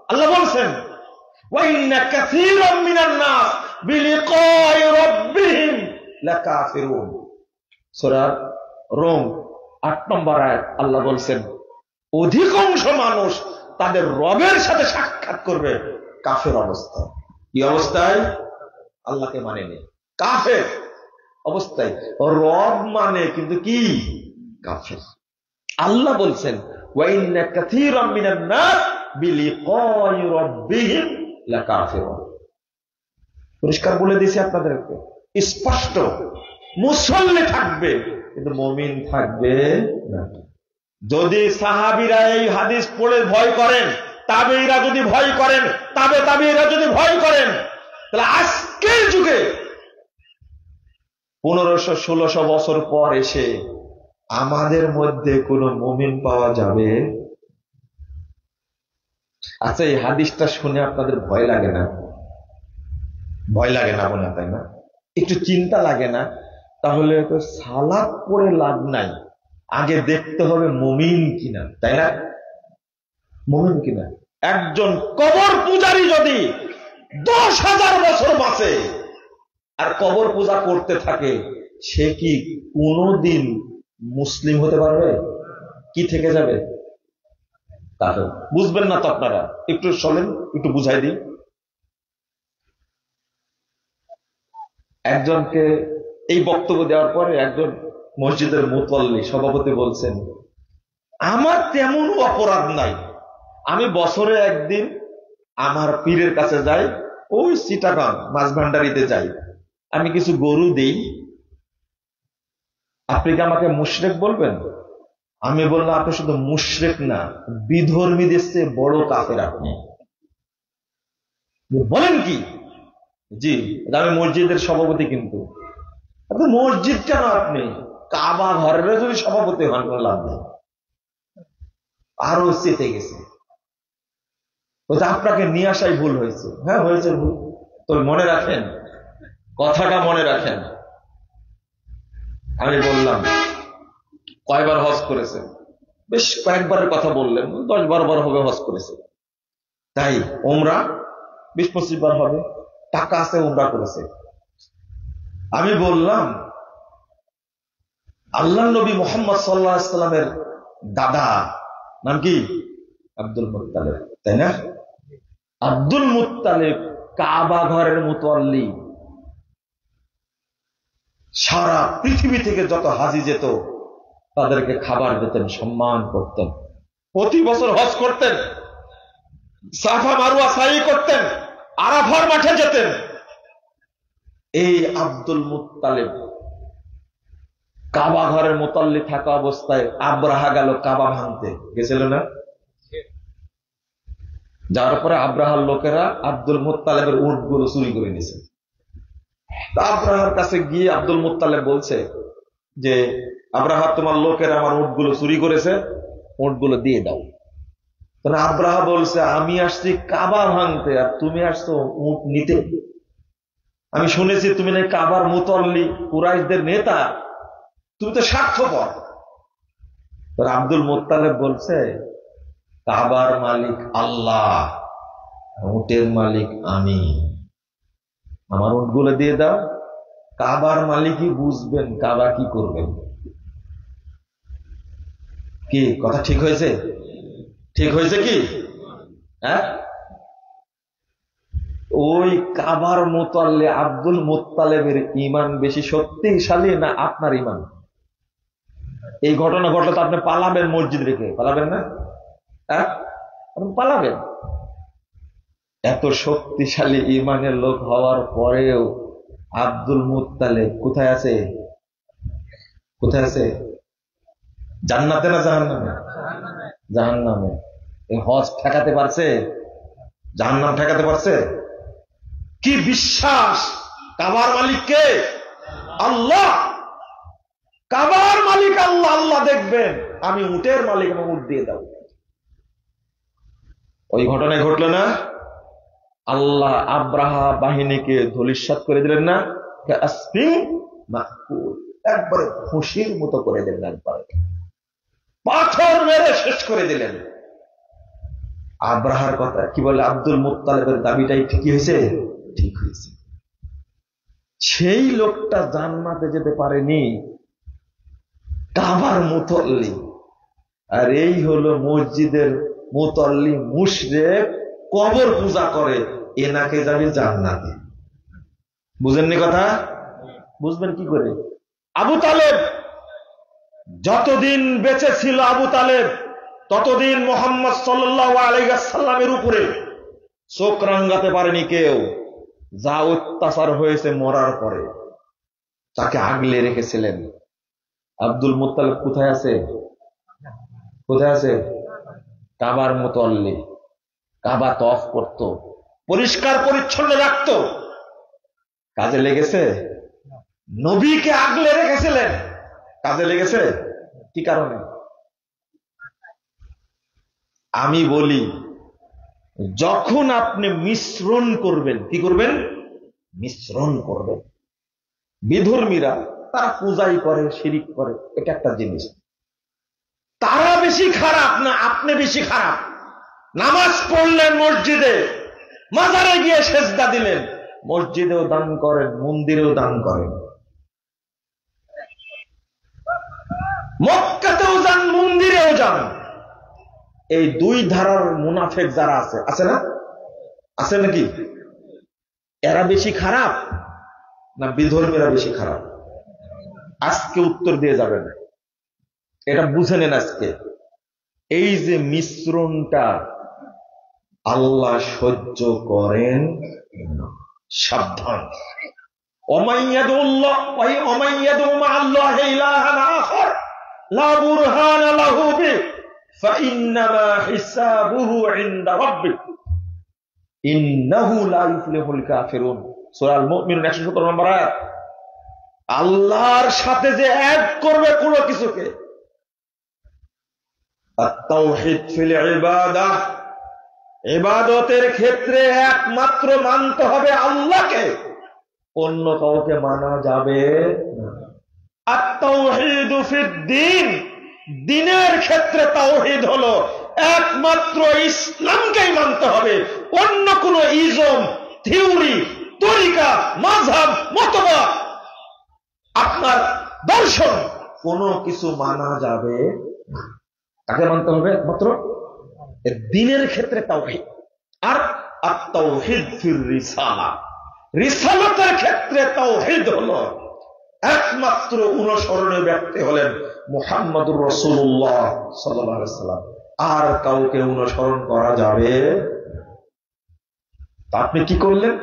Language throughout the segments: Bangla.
আল্লাহ বলছেন ওয়া ইন্না কাসীরাম মিনান নাস বিলিকাই রাব্বিহিম লাকাফিরুন। সূরা রোম 8 নম্বর আয়াত। আল্লাহ বলছেন অধিকাংশ মানুষ তাদের রবের সাথে সাক্ষাৎ করবে কাফের অবস্থায়। কি অবস্থায়? আল্লাহকে মানেনি, কাফের অবস্থায়। রব মানে কিন্তু কি? কাফের। আল্লাহ বলছেন ওয়া ইন্না কাসীরাম মিনান নাস বিলিকাই রাব্বিহিম লাকাফিরুন। পরিষ্কার বলে দিয়েছি আপনাদেরকে, স্পষ্ট। মুসল্লি থাকবে কিন্তু মুমিন থাকবে না। যদি সাহাবীরা এই হাদিস পড়ে ভয় করেন, তাবেঈরা যদি ভয় করেন, তাবেঈরা যদি ভয় করেন, তাহলে আজকের যুগে 1500-1600 বছর পর এসে আমাদের মধ্যে কোন মুমিন পাওয়া যাবে? আচ্ছা, এই হাদিসটা শুনে আপনাদের ভয় লাগে না? ভয় লাগে না মনে, তাই না? একটু চিন্তা লাগে না? তাহলে তো সালাত পড়ে লাভ নাই, আগে দেখতে হবে মুমিন কিনা, তাই না? মুমিন কিনা। একজন কবর পূজারী যদি 10,000 বছর বাঁচে আর কবর পূজা করতে থাকে, সে কি কোনদিন মুসলিম হতে পারবে? কি থেকে যাবে? তাহলে বুঝবেন না তো আপনারা। একটু চলেন, একটু বুঝাই দিই। একজনকে এই বক্তব্য দেওয়ার পরে একজন মসজিদের মুতওয়াল্লি সভাপতি বলছেন, আমার তেমন অপরাধ নাই, আমি বছরে একদিন আমার পীরের কাছে যাই, ওই চিটাগাং মাছভান্ডারিতে যাই, আমি কিছু গরু দেই, আপনি কি আমাকে মুশরিক বলবেন? আমি বললাম, আপনি শুধু মুশরিক না, বিধর্মীদের চেয়ে বড় কাফের আপনি। বলেন কি? জি, আমি মসজিদের সভাপতি। কিন্তু আপনি মসজিদ কেন, আপনি কাবা ঘরের যদি সভাপতি হন লাভ নেই। আরো চেতে গেছে, আপনাকে নিয়ে আসাই ভুল হয়েছে। হ্যাঁ হয়েছে ভুল, তো মনে রাখেন, কথাটা মনে রাখেন। আমি বললাম কয়বার হজ করেছে? বেশ কয়েকবারের কথা বললেন, 10-12 বার হবে হজ করেছে। তাই উমরা 20-25 বার হবে, টাকা আছে, উমরা করেছে। আমি বললাম আল্লাহ নবী মুহাম্মদ সাল্লাল্লাহু আলাইহি ওয়াসাল্লামের দাদা নাম কি? আব্দুল মুত্তালিব, তাই না? আব্দুল মুত্তালিব কাবা ঘরের মুতওয়াল্লি। সারা পৃথিবী থেকে যত হাজি যেত তাদেরকে খাবার দিতেন, সম্মান করতেন, প্রতি বছর হজ করতেন, সাফা মারওয়া সাই করতেন, আরাফার মাঠে যেতেন। এই আব্দুল মুত্তালিব কাবা ঘরের মুতওয়াল্লি থাকা অবস্থায় আব্রাহা গেল কাবা ভাঙতে, গেছিল না? যার পরে আব্রাহার লোকেরা আব্দুল মুত্তালিবের উটগুলো চুরি করে নিয়েছে। আব্রাহার কাছে গিয়ে আব্দুল মুত্তালিব বলছে যে, আব্রাহা, তোমার লোকেরা আমার উটগুলো চুরি করেছে, উটগুলো দিয়ে দাও। তাহলে আব্রাহা বলছে, আমি আসছি কাবা ভাঙতে আর তুমি আসছো উট নিতে। আমি শুনেছি তুমি নাকি কাবার মুতওয়াল্লি, কুরাইশদের নেতা, তুমি তো স্বার্থপর। আব্দুল মুত্তালিব বলছে, কাবার মালিক আল্লাহ, উটের মালিক আমি, আমার উটগুলো দিয়ে দাও। কাবার মালিকই বুঝবেন কাবা কি করবেন। কি কথা ঠিক হয়েছে? ঠিক হয়েছে কি? হ্যাঁ, ওই কাবার মুতওয়াল্লি আব্দুল মুত্তালিবের ঈমান বেশি শক্তিশালী না আপনার ঈমান? এই ঘটনা ঘটলে তো আপনি পালাবেন, মসজিদ রেখে পালাবেন না? হ্যাঁ, পালাবেন। এত শক্তিশালী ঈমানের লোক হওয়ার পরেও আব্দুল মুত্তালিব কোথায় আছে? কোথায় আছে? জান্নাতে না জাহান্নামে? জাহান্নামে। এই হজ ঠেকাতে পারছে? জাহান্নাম ঠেকাতে পারছে? কি বিশ্বাস! কাবার মালিক কে? আল্লাহ। কাবার মালিক আল্লাহ, আল্লাহ দেখবেন। আমি উটের মালিক, আমি উট দিয়ে দাও। ওই ঘটনায় ঘটল না? আল্লাহ আব্রাহা বাহিনীকে ধূলিসাৎ করে দিলেন না? একবারে খুশির মতো করে দিলেন, একবারে পাথর মেরে শেষ করে দিলেন। আব্রাহার কথা কি বলে, আব্দুল মুত্তালিবের দাবিটাই কি হয়েছে? ঠিক হয়েছে। সেই লোকটা জান্নাতে যেতে পারেনি, কাবার মুতল্লি। আর এই হলো মসজিদের মুতল্লি, মুশরিক, কবর পূজা করে, এনাকে যাবে জান্নাতে। বুঝেননি কথা? বুঝবেন কি করে? আবু তালেব যতদিন বেঁচে ছিল, আবু তালেব ততদিন মুহাম্মদ সাল্লাল্লাহু আলাইহি ওয়াসাল্লামের উপরে চোখ রাঙাতে পারেনি কেউ। যা অত্যাচার হয়েছে মরার পরে তাকে আগলে রেখেছিলেন। আব্দুল মুত্তালিব কোথায় আছে? কোথায় আছে? কাবার মুতল্লি, কাবা তওয়াফ করত, পরিষ্কার পরিচ্ছন্ন রাখত। কাজে লেগেছে? নবীকে আগলে রেখেছিলেন, কাজে লেগেছে? কি কারণে? আমি বলি, যখন আপনি মিশ্রণ করবেন, কি করবেন? মিশ্রণ করবেন। বিধর্মীরা তারা পূজাই করে, শিরিক করে, এটা একটা জিনিস। তারা বেশি খারাপ না আপনি বেশি খারাপ? নামাজ পড়লেন মসজিদে, মাজারে গিয়ে সেজদা দিলেন, মসজিদেও দান করেন, মন্দিরেও দান করেন, মক্কাতেও যান, মন্দিরেও যান। এই দুই ধারার মুনাফিক যারা আছে, আছে না? আছে নাকি? এরা বেশি খারাপ না বিধর্মীরা বেশি খারাপ? আজকে উত্তর দিয়ে যাবেন, এটা বুঝে নেন আজকে। এই যে মিশ্রণটা আল্লাহ সহ্য করেন না, সাবধান। ওমাইয়াদুল্লাহ ওয়া ওমাইয়াদু মা'আল্লাহি ইলাহান আখার লা বুরহানা লাহু বি ফাইন্নামা হিসাবুহু ইনদা রাব্বিক ইন্নাহু লা ইফলিহুল কাফিরুন। সূরা আল মুমিনুন 117 নম্বর আয়াত। আল্লাহর সাথে যে এক করবে কোনো কিছুকে, আত-তাওহীদ ফিল ইবাদাহ, ইবাদতের ক্ষেত্রে একমাত্র মানতে হবে আল্লাহকে, অন্য কাউকে মানা যাবে না। আত-তাওহীদ ফিদ-দ্বীন, দ্বীনের ক্ষেত্রে তাওহীদ হলো একমাত্র ইসলামকেই মানতে হবে, অন্য কোন ইজম, থিওরি, তরিকা, মাযহাব, মতবাদ, আপনার দর্শন, কোনো কিছু মানা যাবে না। কাকে মানতে হবে? একমাত্র দ্বীনের ক্ষেত্রে তাওহীদ। আর আত-তাওহীদ ফির রিসালা, রিসালাতের ক্ষেত্রে তাওহীদ হলো একমাত্র অনুসরণীয় ব্যক্তি হলেন মুহাম্মদুর রাসূলুল্লাহ সাল্লাল্লাহু আলাইহি ওয়াসাল্লাম, আর কাউকে অনুসরণ করা যাবে। আপনি কি করলেন?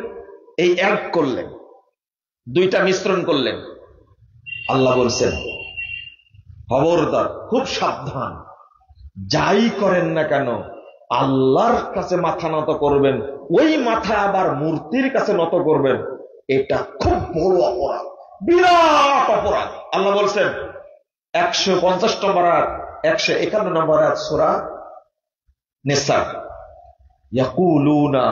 এই এক করলেন, দুইটা মিশ্রণ করলেন। আল্লাহ বলছেন খবরদার, খুব সাবধান, যাই করেন না কেন আল্লাহর কাছে মাথা নত করবেন, ওই মাথা আবার মূর্তির কাছে নত করবেন, এটা খুব বড় অপরাধ, বিরাট অপরাধ। আল্লাহ বলছেন 150 নম্বর আয়াত, 151 নম্বর আয়াত সূরা নিসা, ইয়াকুলুনা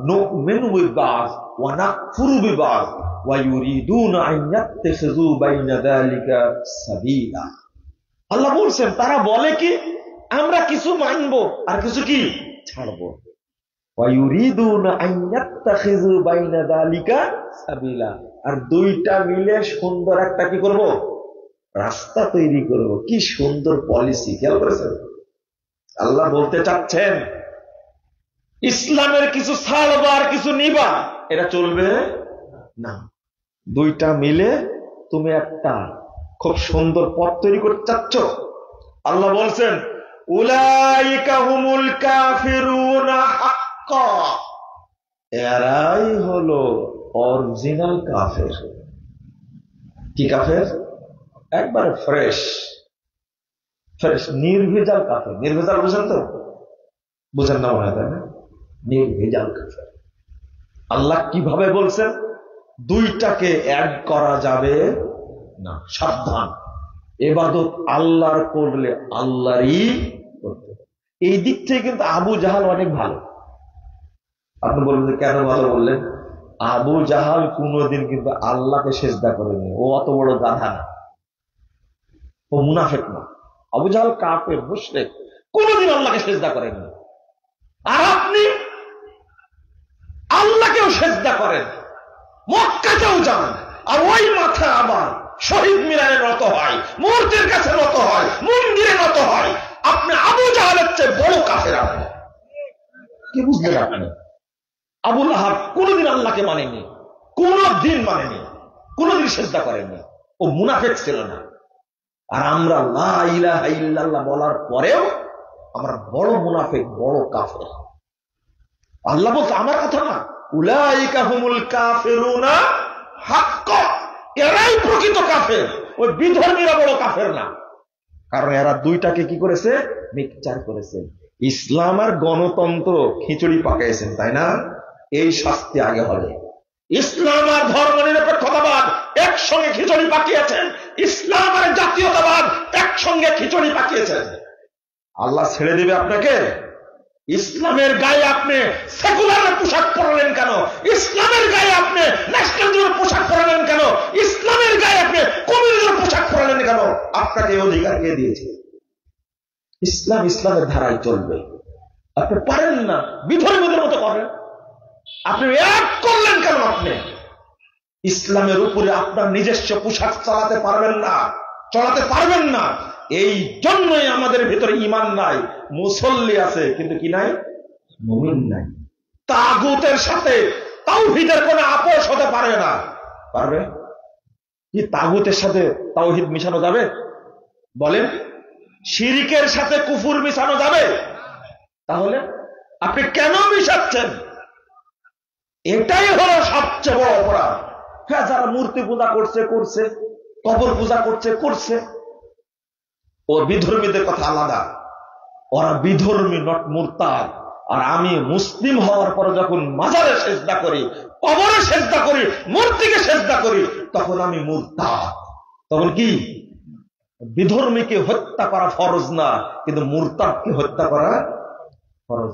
নুমিনু বিবা'দ ওয়া নাকফুরু বিবা'দ ওয়া ইউরিদুনা আন ইয়াত্তাখিযু বাইনা যালিকা সাবিলা। আল্লাহ বলছেন তারা বলে কি, আমরা কিছু মানবো আর কিছু কি ছাড়বো। ওয়া ইউরিদুনা আন ইয়াত্তাখিযু বাইনা যালিকা সাবিলা, আর দুইটা মিলে সুন্দর একটা কি করব? রাস্তা তৈরি করব। কি সুন্দর পলিসি, খেয়াল করেছেন? আল্লাহ বলতে চাচ্ছেন ইসলামের কিছু ছাড়বা আর কিছু নিবা, এটা চলবে না। দুইটা মিলে তুমি একটা খুব সুন্দর পথ তৈরি করতে চাচ্ছ। আল্লাহ বলছেন উলাইকা হুমুল কাফিরুনা হাক্কা, এরাই হলো অরিজিনাল কাফের। কি কাফের? একবারে ফ্রেশ ফ্রেশ, নির্ভেজাল কাফের। নির্ভেজাল বুঝেন তো? বুঝেন না মনে হয়, তাই না? নির্ভেজাল কাফের। আল্লাহ কিভাবে বলছেন দুইটাকে এক করা যাবে না, সাবধান। ইবাদত আল্লাহর করলে আল্লাহরই করতে হবে। এই দিক থেকে কিন্তু আবু জাহাল অনেক ভালো। আপনি বলবেন কেন ভালো বললেন? আবু জাহাল কোনদিন কিন্তু আল্লাহকে সেজদা করেনি, ও অত বড় গাধা না, ও মুনাফিক না। আবু জাহাল কাফের, মুশরিক, কোনদিন আল্লাহকে সেজদা করেনি। আর আপনি আল্লাহকেও সেজদা করেন, মক্কাতেও যান, আর ওই মাথা আবার শহীদ মিনারে নত হয়, মূর্তির কাছে নত হয়, মন্দিরে নত হয়। আপনি আবু জাহেলের চেয়ে বড় কাফের। আপনি কি বুঝলেন? আপনি আবু লাহাব কোনদিন আল্লাহকে মানেনি, কোনদিন মানেনি, কোনদিন সেজদা করেননি। ও মুনাফিক ছিল না। আর আমরা লা ইলাহা ইল্লাল্লাহ বলার পরেও আমরা বড় মুনাফিক, বড় কাফের। আল্লাহ বলছে, আমার কথা না, উলাইকা হুমুল কাফিরুনা হাক্কা, এরাই প্রকৃত কাফের। ওই বিধর্মীরা বড় কাফের না, কারণ এরা দুইটাকে কি করেছে? মিক্সচার করেছে। ইসলাম আর গণতন্ত্র খিচুড়ি পাকাইছেন, তাই না? এই শাস্তি আগে হবে। ইসলাম আর ধর্ম নিরপেক্ষতাবাদ একসঙ্গে খিচুড়ি পাকিয়েছেন, ইসলাম আর জাতীয়তাবাদ একসঙ্গে খিচুড়ি পাকিয়েছেন। আল্লাহ ছেড়ে দিবে আপনাকে? ইসলামের গায়ে আপনি সেকুলারের পোশাক পরালেন কেন? ইসলামের গায়ে আপনি ন্যাশনালিজমের পোশাক পরালেন কেন? ইসলামের গায়ে আপনি কমিউনিজমের পোশাক পরালেন কেন? আপনাকে এই অধিকার কে দিয়েছে? ইসলাম ইসলামের ধারায় চলবে। আপনি পারেন না, বিধর্মীদের মতো করেন। আপনি এক করলেন কেন? আপনি ইসলামের উপরে আপনার নিজস্ব পোশাক চালাতে পারবেন না, চলাতে পারবেন না। এই জন্যই আমাদের ভিতরে ঈমান নাই, মুসল্লি আছে কিন্তু কি নাই? মুমিন নাই। তাগুতের সাথে তাওহীদের কোনো আপোষ হতে পারে না। পারবে কি? তাগুতের সাথে তাওহীদ মিশানো যাবে? বলেন, শিরিকের সাথে কুফর মিশানো যাবে? তাহলে আপনি কেন মিশাচ্ছেন? এটাই হলো সবচেয়ে বড় অপরাধ। হ্যাঁ, যারা মূর্তি পূজা করছে করছে, কবর পূজা করছে করছে, ও বিধর্মীদের কথা আলাদা। ওরা বিধর্মী, নট মুরতাদ। আর আমি মুসলিম হওয়ার পরে যখন মাজারে সেজদা করি, কবরে সেজদা করি, মূর্তিকে সেজদা করি, তখন আমি মুরতাদ। তখন কি? বিধর্মীকে হত্যা করা ফরজ না, কিন্তু মুরতাদকে হত্যা করা ফরজ।